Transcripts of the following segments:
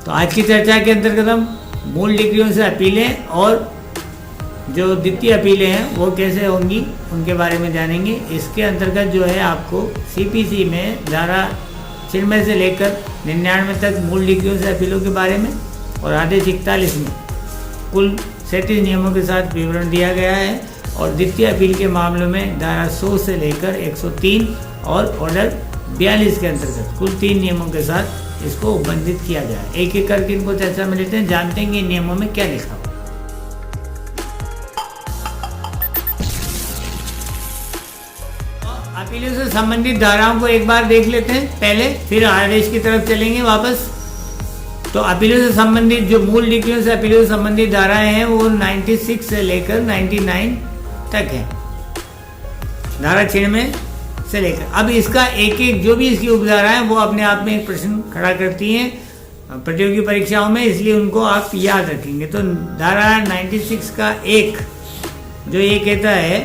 तो आज की चर्चा के अंतर्गत हम मूल डिग्रियों से अपीलें और जो द्वितीय अपीलें हैं वो कैसे होंगी उनके बारे में जानेंगे। इसके अंतर्गत जो है आपको सीपीसी में धारा 96 से लेकर 99 तक मूल डिग्रियों से अपीलों के बारे में और आदेश 41 में कुल 37 नियमों के साथ विवरण दिया गया है और द्वितीय अपील के मामलों में धारा 100 से लेकर 103 और ऑर्डर 42 के अंतर्गत कुल 3 नियमों के साथ इसको उपबंधित किया गया है। एक एक करके इनको चर्चा में लेते हैं, जानते हैं कि इन नियमों में क्या लिखा हुआ। अपीलों से संबंधित धाराओं को एक बार देख लेते हैं पहले, फिर आदेश की तरफ चलेंगे वापस। तो अपीलों से संबंधित जो मूल डिग्रियों से अपीलों से संबंधित धाराएं हैं वो 96 से लेकर 99 तक है, धारा 96 से लेकर। अब इसका एक एक जो भी इसकी उपधारा है वो अपने आप में एक प्रश्न खड़ा करती हैं प्रतियोगी परीक्षाओं में, इसलिए उनको आप याद रखेंगे। तो धारा 96 का एक जो ये कहता है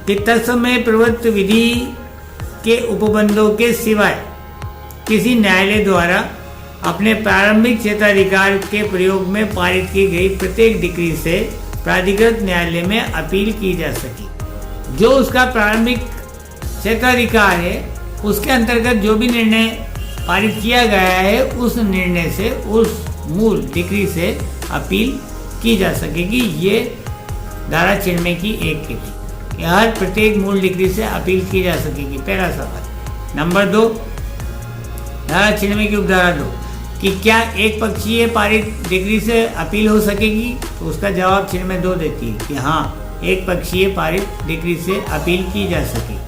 कि तत्समय प्रवृत्त विधि के उपबंधों के सिवाय किसी न्यायालय द्वारा अपने प्रारंभिक क्षेत्राधिकार के प्रयोग में पारित की गई प्रत्येक डिग्री से प्राधिकृत न्यायालय में अपील की जा सके। जो उसका प्रारंभिक क्षेत्राधिकार है उसके अंतर्गत जो भी निर्णय पारित किया गया है उस निर्णय से उस मूल डिग्री से अपील की जा सकेगी। ये धारा 96 की एक की हर प्रत्येक मूल डिग्री से अपील की जा सकेगी। पहला सवाल। नंबर 2, धारा 96 की उपधारा 2 कि क्या एक पक्षीय पारित डिग्री से अपील हो सकेगी, तो उसका जवाब 96(2) देती है कि हाँ, एक पक्षीय पारित डिग्री से अपील की जा सकेगी।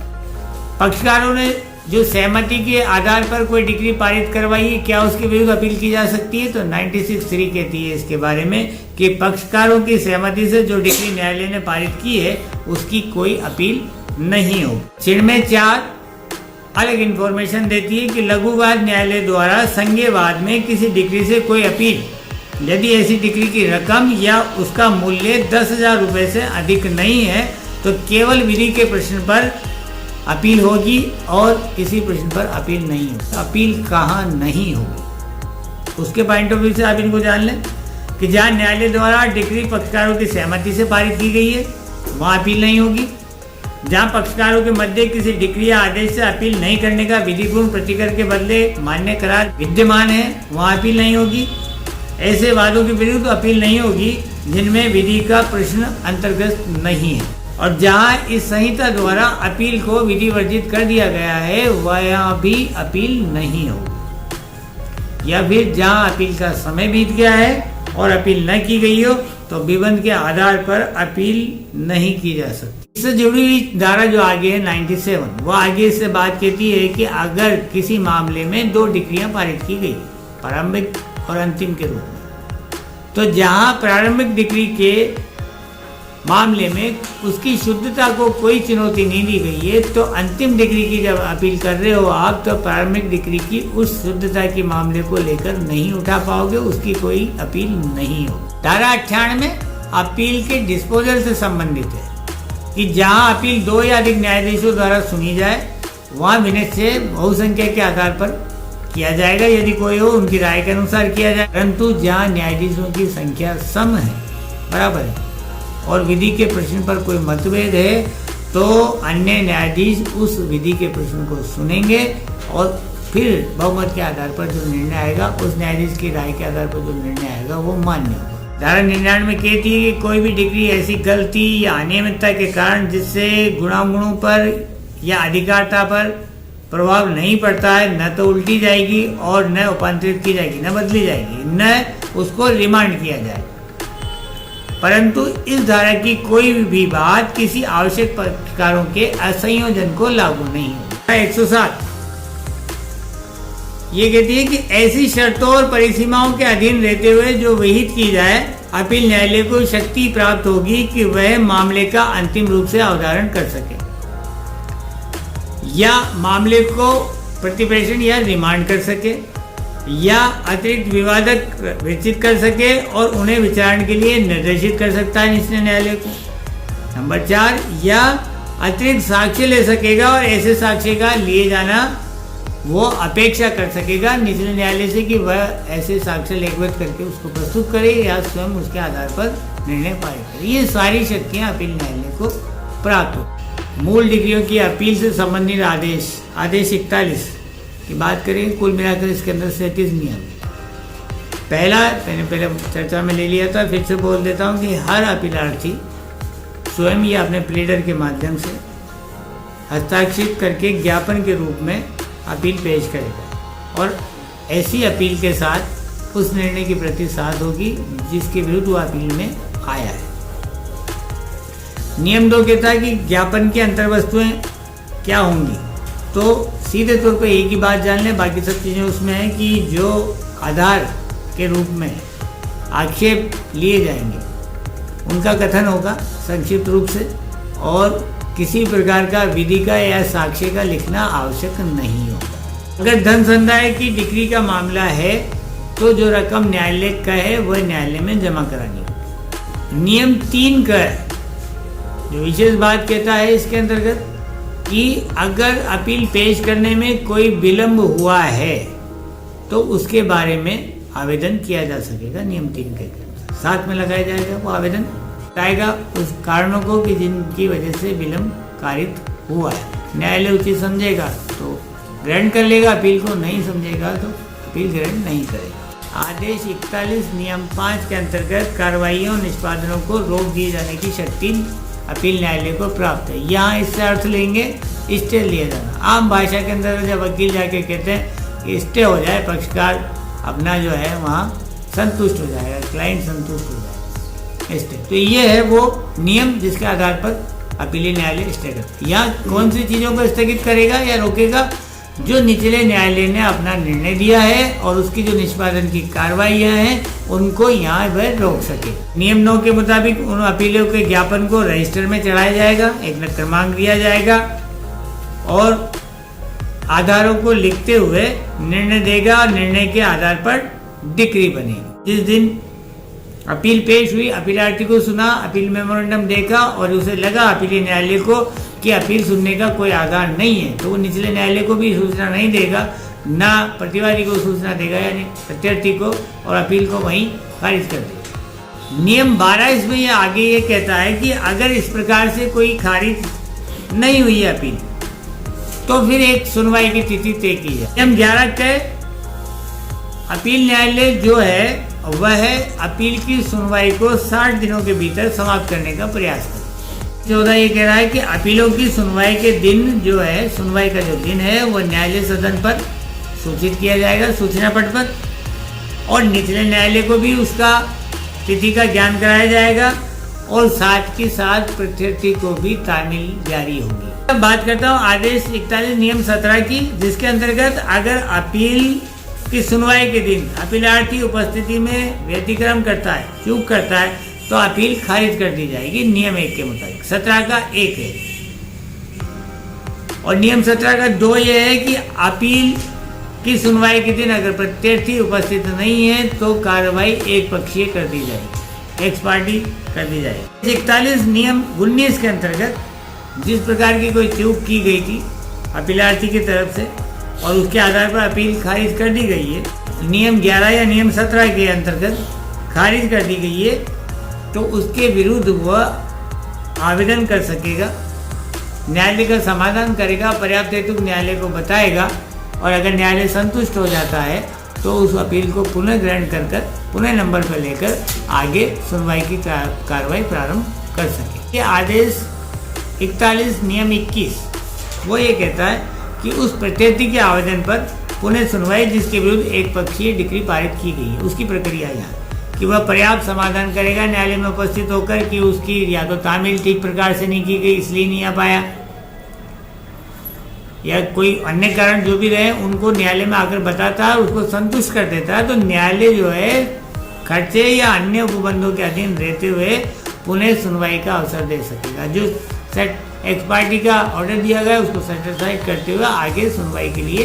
पक्षकारों ने जो सहमति के आधार पर कोई डिग्री पारित करवाई है, क्या उसके विरुद्ध अपील की जा सकती है, तो 96(3) कहती है इसके बारे में कि पक्षकारों की सहमति से जो डिग्री न्यायालय ने पारित की है उसकी कोई अपील नहीं होगी। 96(4) अलग इंफॉर्मेशन देती है कि लघुवाद न्यायालय द्वारा संज्ञेवाद में किसी डिग्री से कोई अपील, यदि ऐसी डिग्री की रकम या उसका मूल्य 10,000 रुपये से अधिक नहीं है तो केवल विधि के प्रश्न पर अपील होगी और किसी प्रश्न पर अपील नहीं होगी। अपील कहाँ नहीं होगी उसके पॉइंट ऑफ व्यू से आप इनको जान लें कि जहाँ न्यायालय द्वारा डिग्री पक्षकारों की सहमति से पारित की गई है वहाँ अपील नहीं होगी। जहाँ पक्षकारों के मध्य किसी डिग्री या आदेश से अपील नहीं करने का विधिपूर्ण प्रतिकर के बदले मान्य करार विद्यमान है वहाँ अपील नहीं होगी। ऐसे वादों के विरुद्ध अपील नहीं होगी जिनमें विधि का प्रश्न अंतर्गत नहीं है। और जहाँ इस संहिता द्वारा अपील को विधि वर्जित कर दिया गया है वहाँ भी अपील नहीं होगी। या फिर जहाँ अपील का समय बीत गया है और अपील न की गई हो तो विबंध के आधार पर अपील नहीं की जा सकती। इससे जुड़ी हुई धारा जो आगे है 97, वो आगे से बात कहती है कि अगर किसी मामले में 2 डिग्रियां पारित की गई प्रारंभिक और अंतिम के रूप में, तो जहां प्रारंभिक डिग्री के मामले में उसकी शुद्धता को कोई चुनौती नहीं दी गई है तो अंतिम डिग्री की जब अपील कर रहे हो आप तो प्रारंभिक डिग्री की उस शुद्धता के मामले को लेकर नहीं उठा पाओगे, उसकी कोई अपील नहीं होगी। धारा 98 अपील के डिस्पोजल से संबंधित है कि जहां अपील 2 या अधिक न्यायाधीशों द्वारा सुनी जाए वहां विनय से बहुसंख्या के आधार पर किया जाएगा, यदि कोई हो उनकी राय के अनुसार किया जाए। परंतु जहां न्यायाधीशों की संख्या सम है, बराबर है, और विधि के प्रश्न पर कोई मतभेद है तो अन्य न्यायाधीश उस विधि के प्रश्न को सुनेंगे और फिर बहुमत के आधार पर जो निर्णय आएगा, उस न्यायाधीश की राय के आधार पर जो निर्णय आएगा वो मान्य होगा। धारा 99 कहती है कि कोई भी डिग्री ऐसी गलती या अनियमितता के कारण जिससे गुणागुणों पर या अधिकारता पर प्रभाव नहीं पड़ता है न तो उल्टी जाएगी और न उपांतरित की जाएगी, न बदली जाएगी, न उसको रिमांड किया जाए। परंतु इस धारा की कोई भी बात किसी आवश्यक प्रकारों के असंयोजन को लागू नहीं होगी। 107 ये कहती है कि ऐसी शर्तों और परिसीमाओं के अधीन रहते हुए जो विहित की जाए अपील न्यायालय को शक्ति प्राप्त होगी कि वह मामले का अंतिम रूप से अवधारण कर सके या मामले को प्रतिप्रेषण या रिमांड कर सके या अतिरिक्त विवादक विचित कर सके और उन्हें विचारण के लिए निर्देशित कर सकता है निचले न्यायालय को। नंबर 4 या अतिरिक्त साक्ष्य ले सकेगा और ऐसे साक्ष्य का लिए जाना वो अपेक्षा कर सकेगा निचले न्यायालय से कि वह ऐसे साक्ष्य लेखबद्ध करके उसको प्रस्तुत करे या स्वयं उसके आधार पर निर्णय पारित करे। ये सारी शक्तियाँ अपील न्यायालय को प्राप्त हो। मूल डिग्रियों की अपील से संबंधित आदेश 41 की बात करें, कुल मिलाकर इसके अंदर 37 नियम। पहला मैंने पहले चर्चा में ले लिया था, फिर से बोल देता हूँ कि हर अपीलार्थी स्वयं या अपने प्लीडर के माध्यम से हस्ताक्षरित करके ज्ञापन के रूप में अपील पेश करेगा और ऐसी अपील के साथ उस निर्णय की प्रति साथ होगी जिसके विरुद्ध वो अपील में आया है। नियम 2 कहता है कि ज्ञापन की अंतर्वस्तुएं क्या होंगी। तो सीधे तौर पर एक ही बात जान लें, बाकी सब चीज़ें उसमें है कि जो आधार के रूप में आक्षेप लिए जाएंगे उनका कथन होगा संक्षिप्त रूप से, और किसी प्रकार का विधि का या साक्ष्य का लिखना आवश्यक नहीं होगा। अगर धन संदाय की डिक्री का मामला है तो जो रकम न्यायालय का है वह न्यायालय में जमा करानी होगी। नियम 3 का जो विशेष बात कहता है इसके अंतर्गत कि अगर अपील पेश करने में कोई विलंब हुआ है तो उसके बारे में आवेदन किया जा सकेगा। नियम 3 के साथ में लगाया जाएगा वो आवेदन, बताएगा उस कारणों को कि जिनकी वजह से विलंब कारित हुआ है। न्यायालय उचित समझेगा तो ग्रहण कर लेगा, अपील को नहीं समझेगा तो अपील ग्रहण नहीं करेगा। आदेश 41 नियम 5 के अंतर्गत कार्रवाइयों निष्पादनों को रोक दिए जाने की शक्ति अपील न्यायालय को प्राप्त है। यहाँ इससे अर्थ लेंगे स्टे लिया जाना। आम भाषा के अंदर जब वकील जाके कहते हैं कि स्टे हो जाए, पक्षकार अपना जो है वहाँ संतुष्ट हो जाएगा, क्लाइंट संतुष्ट हो जाएगा, स्टे। तो ये है वो नियम जिसके आधार पर अपीली न्यायालय स्टे करता है। यहाँ कौन सी चीज़ों को स्थगित करेगा या रोकेगा? जो निचले न्यायालय ने अपना निर्णय दिया है और उसकी जो निष्पादन की कार्रवाइयाँ हैं उनको यहाँ वह रोक सके। नियम 9 के मुताबिक उन अपीलों के ज्ञापन को रजिस्टर में चढ़ाया जाएगा, एक क्रमांक दिया जाएगा और आधारों को लिखते हुए निर्णय देगा और निर्णय के आधार पर डिक्री बनेगी। जिस दिन अपील पेश हुई, अपीलार्थी को सुना, अपील मेमोरेंडम देखा और उसे लगा अपीली न्यायालय को कि अपील सुनने का कोई आधार नहीं है तो वो निचले न्यायालय को भी सूचना नहीं देगा, ना प्रतिवादी को सूचना देगा यानी प्रत्यार्थी को, और अपील को वहीं खारिज कर देगा। नियम 12 इसमें ये आगे ये कहता है कि अगर इस प्रकार से कोई खारिज नहीं हुई है अपील तो फिर एक सुनवाई की तिथि तय की जाए। नियम 11 के अपील न्यायालय जो है वह अपील की सुनवाई को 60 दिनों के भीतर समाप्त करने का प्रयास करे। 14 ये कह रहा है कि अपीलों की सुनवाई के दिन जो है, सुनवाई का जो दिन है वो न्यायालय सदन पर सूचित किया जाएगा सूचना पट पर, और निचले न्यायालय को भी उसका तिथि का ज्ञान कराया जाएगा और साथ के साथ प्रत्यार्थी को भी तामील जारी होगी। अब बात करता हूँ आदेश 41 नियम 17 की, जिसके अंतर्गत अगर अपील की सुनवाई के दिन अपीलार्थी उपस्थिति में व्यतिक्रम करता है, चूक करता है तो अपील खारिज कर दी जाएगी नियम 1 के मुताबिक। 17 का 1 है और नियम 17 का 2 ये है कि अपील की सुनवाई के दिन अगर प्रत्यार्थी उपस्थित नहीं है तो कार्रवाई एक पक्षीय कर दी जाएगी, एक्स पार्टी कर दी जाएगी। 41 नियम 19 के अंतर्गत जिस प्रकार की कोई चूक की गई थी अपीलार्थी की तरफ से और उसके आधार पर अपील खारिज कर दी गई है, नियम 11 या नियम 17 के अंतर्गत खारिज कर दी गई है तो उसके विरुद्ध वह आवेदन कर सकेगा, न्यायालय का समाधान करेगा, पर्याप्त हेतु न्यायालय को बताएगा और अगर न्यायालय संतुष्ट हो जाता है तो उस अपील को पुनः ग्रहण कर पुनः नंबर पर लेकर आगे सुनवाई की कार्रवाई प्रारंभ कर सके। ये आदेश 41 नियम 21 वो ये कहता है कि उस प्रत्यार्थी के आवेदन पर पुनः सुनवाई जिसके विरुद्ध एक पक्षीय डिक्री पारित की गई है उसकी प्रक्रिया यहाँ कि वह पर्याप्त समाधान करेगा न्यायालय में उपस्थित होकर कि उसकी या तो तामील ठीक प्रकार से नहीं की गई इसलिए नहीं आ पाया या कोई अन्य कारण जो भी रहे उनको न्यायालय में आकर बताता है, उसको संतुष्ट कर देता है तो न्यायालय जो है खर्चे या अन्य उपबंधों के अधीन रहते हुए पुनः सुनवाई का अवसर दे सकेगा। जो सेट एक्स पार्टी का ऑर्डर दिया गया उसको सेटिस्फाइड करते हुए आगे सुनवाई के लिए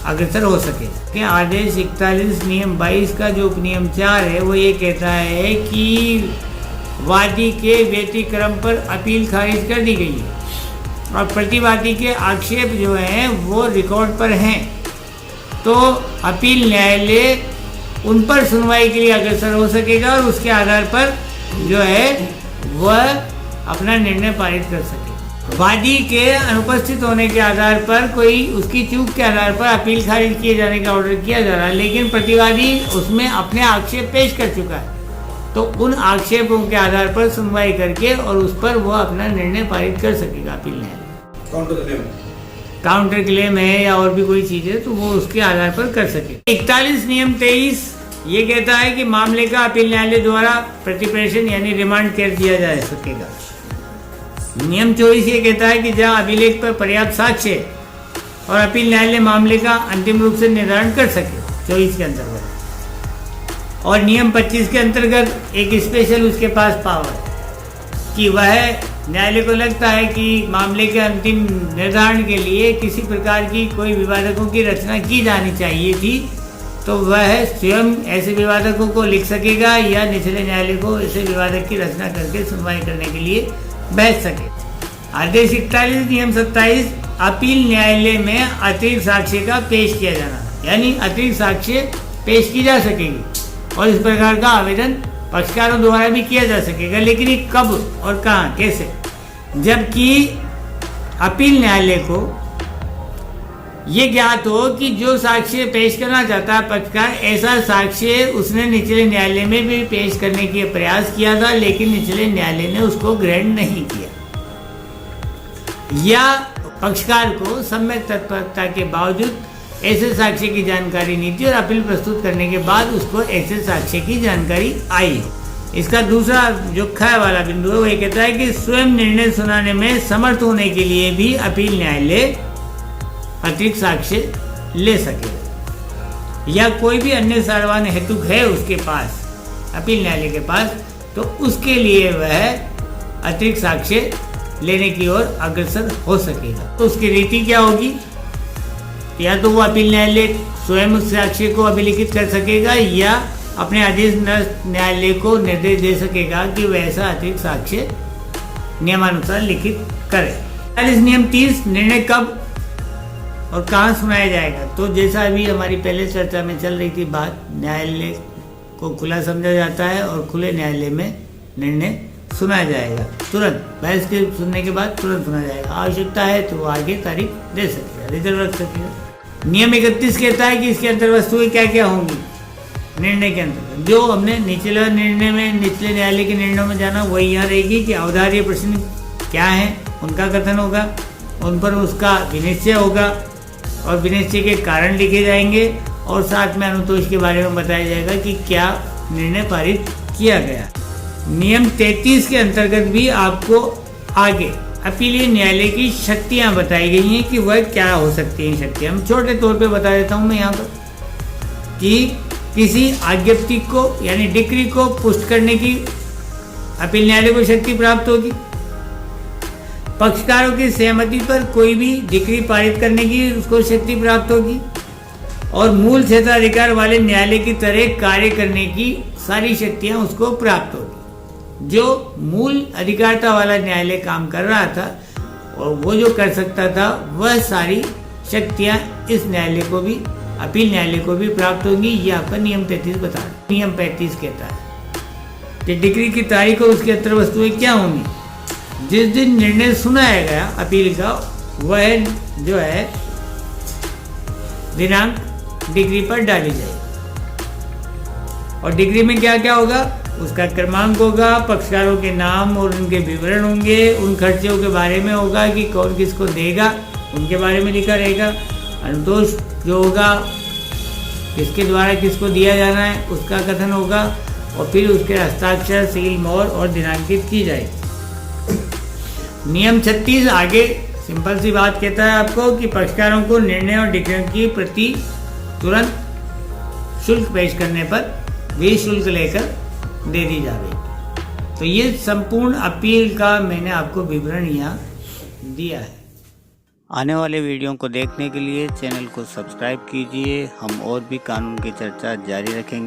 अग्रसर हो सके। आदेश 41 नियम 22 का जो उपनियम 4 है वो ये कहता है कि वादी के व्यतिक्रम पर अपील खारिज कर दी गई है और प्रतिवादी के आक्षेप जो हैं वो रिकॉर्ड पर हैं, तो अपील न्यायालय उन पर सुनवाई के लिए अग्रसर हो सकेगा और उसके आधार पर जो है वह अपना निर्णय पारित कर सके। वादी के अनुपस्थित होने के आधार पर कोई उसकी चूक के आधार पर अपील खारिज किए जाने का ऑर्डर किया जा रहा है, लेकिन प्रतिवादी उसमें अपने आक्षेप पेश कर चुका है, तो उन आक्षेपों के आधार पर सुनवाई करके और उस पर वो अपना निर्णय पारित कर सकेगा अपील न्यायालय। काउंटर क्लेम है या और भी कोई चीज है तो वो उसके आधार पर कर सके। 41 नियम 23 ये कहता है कि मामले का अपील न्यायालय द्वारा प्रतिप्रेषण यानी रिमांड कर दिया जा सकेगा। नियम 24 ये कहता है कि जहां अभिलेख पर पर्याप्त साक्ष्य और अपील न्यायालय मामले का अंतिम रूप से निर्धारण कर सके 24 के अंतर्गत। और नियम 25 के अंतर्गत एक स्पेशल उसके पास पावर कि वह न्यायालय को लगता है कि मामले के अंतिम निर्धारण के लिए किसी प्रकार की कोई विवादकों की रचना की जानी चाहिए थी, तो वह स्वयं ऐसे विवादकों को लिख सकेगा या निचले न्यायालय को ऐसे विवादक की रचना करके सुनवाई करने के लिए बैठ सके। आदेश 41 नियम 27 अपील न्यायालय में अतिरिक्त साक्ष्य का पेश किया जाना, यानी अतिरिक्त साक्ष्य पेश की जा सकेगी और इस प्रकार का आवेदन पक्षकारों द्वारा भी किया जा सकेगा, लेकिन ये कब और कहाँ कैसे? जबकि अपील न्यायालय को ये ज्ञात हो कि जो साक्ष्य पेश करना चाहता है पक्षकार, ऐसा साक्ष्य उसने निचले न्यायालय में भी पेश करने के प्रयास किया था, लेकिन निचले न्यायालय ने उसको ग्रहण नहीं किया, या पक्षकार को सम्यक तत्परता के बावजूद ऐसे साक्ष्य की जानकारी नहीं थी और अपील प्रस्तुत करने के बाद उसको ऐसे साक्ष्य की जानकारी आई हो। इसका दूसरा जो ख वाला बिंदु है वो ये कहता है कि स्वयं निर्णय सुनाने में समर्थ होने के लिए भी अपील न्यायालय अतिरिक्त साक्ष्य ले सके, या कोई भी अन्य सार्वजनिक हेतु है उसके पास अपील न्यायालय के पास, तो उसके लिए वह अतिरिक्त साक्ष्य लेने की ओर अग्रसर हो सकेगा। तो उसकी रीति क्या होगी? या तो वो अपील न्यायालय स्वयं उस साक्ष्य को अभिलिखित कर सकेगा या अपने आदेश न्यायालय को निर्देश दे सकेगा कि वैसा अतिरिक्त साक्ष्य नियमानुसार लिखित करे। नियम 30 निर्णय कब और कहाँ सुनाया जाएगा? तो जैसा अभी हमारी पहले चर्चा में चल रही थी बात, न्यायालय को खुला समझा जाता है और खुले न्यायालय में निर्णय सुना जाएगा तुरंत, बहस के सुनने के बाद तुरंत सुना जाएगा। आवश्यकता है तो वो आगे तारीख दे सकेगा, रिजर्व रख सकेगा। नियम 31 कहता है कि इसके अंतर वस्तुएं क्या क्या होंगी निर्णय के अंतर्गत। जो हमने निचले निर्णय में निचले न्यायालय के निर्णयों में जाना वही यहाँ रहेगी कि अवधार्य प्रश्न क्या है उनका कथन होगा, उन पर उसका विनिश्चय होगा और विनिश्चय के कारण लिखे जाएंगे और साथ में अनुतोष के बारे में बताया जाएगा कि क्या निर्णय पारित किया गया। नियम 33 के अंतर्गत भी आपको आगे अपीलीय न्यायालय की शक्तियां बताई गई हैं कि वह क्या हो सकती हैं शक्तियां। हम छोटे तौर पे बता देता हूं मैं यहाँ पर कि किसी आज्ञप्ति को यानी डिक्री को पुष्ट करने की अपील न्यायालय को शक्ति प्राप्त होगी। पक्षकारों की सहमति पर कोई भी डिक्री पारित करने की उसको शक्ति प्राप्त होगी और मूल क्षेत्राधिकार वाले न्यायालय की तरह कार्य करने की सारी शक्तियां उसको प्राप्त होगी। जो मूल अधिकारता वाला न्यायालय काम कर रहा था और वो जो कर सकता था वह सारी शक्तियां इस न्यायालय को भी अपील न्यायालय को भी प्राप्त होंगी। ये आपका नियम 33 बता रहा है। नियम 35 कहता है कि डिक्री की तारीख और उसके अंतर वस्तुएं क्या होंगी। जिस दिन निर्णय सुनाया गया अपील का वह जो है दिनांक डिग्री पर डाली जाएगी और डिग्री में क्या क्या होगा, उसका क्रमांक होगा, पक्षकारों के नाम और उनके विवरण होंगे, उन खर्चों के बारे में होगा कि कौन किसको देगा उनके बारे में लिखा रहेगा, अनुतोष जो होगा किसके द्वारा किसको दिया जाना है उसका कथन होगा और फिर उसके हस्ताक्षर सील मोहर और दिनांकित की जाएगी। नियम 36 आगे सिंपल सी बात कहता है आपको कि पक्षकारों को निर्णय और डिक्री की प्रति तुरंत शुल्क पेश करने पर भी शुल्क लेकर दे दी जाएगी। तो ये संपूर्ण अपील का मैंने आपको विवरण यहाँ दिया है। आने वाले वीडियो को देखने के लिए चैनल को सब्सक्राइब कीजिए। हम और भी कानून की चर्चा जारी रखेंगे।